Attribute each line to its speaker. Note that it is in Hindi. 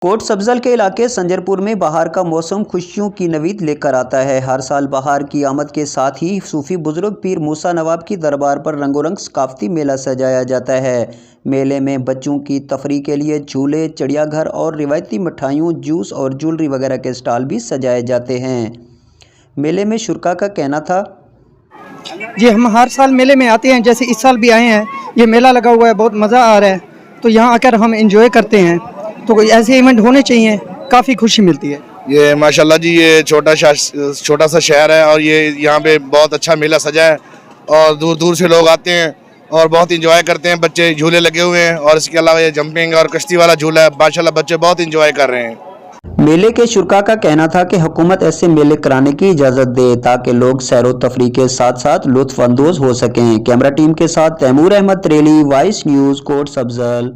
Speaker 1: कोट सब्जल के इलाके संजरपुर में बहार का मौसम खुशियों की नवीद लेकर आता है। हर साल बहार की आमद के साथ ही सूफी बुजुर्ग पीर मूसा नवाब की दरबार पर रंगोरंग सकाफती मेला सजाया जाता है। मेले में बच्चों की तफरीह के लिए झूले, चिड़ियाघर और रिवायती मिठाइयों, जूस और ज्वेलरी वगैरह के स्टॉल भी सजाए जाते हैं। मेले में शुरका का कहना था,
Speaker 2: जी हम हर साल मेले में आते हैं, जैसे इस साल भी आए हैं। ये मेला लगा हुआ है, बहुत मज़ा आ रहा है, तो यहाँ आकर हम एंजॉय करते हैं। तो ऐसे इवेंट होने चाहिए, काफ़ी खुशी मिलती है।
Speaker 3: ये माशाल्लाह जी, ये छोटा सा शहर है और ये यहाँ पे बहुत अच्छा मेला सजा है और दूर दूर से लोग आते हैं और बहुत इंजॉय करते हैं। बच्चे झूले लगे हुए हैं और इसके अलावा ये जंपिंग और कश्ती वाला झूला है। माशाल्लाह बच्चे बहुत इंजॉय कर रहे हैं।
Speaker 1: मेले के शुरका का कहना था कि हुकूमत ऐसे मेले कराने की इजाज़त दे ताकि लोग सैरो तफरीह के साथ साथ लुत्फ अंदोज हो सकें। कैमरा टीम के साथ तैमूर अहमद त्रेली, वॉइस न्यूज़, कोट सब्जल।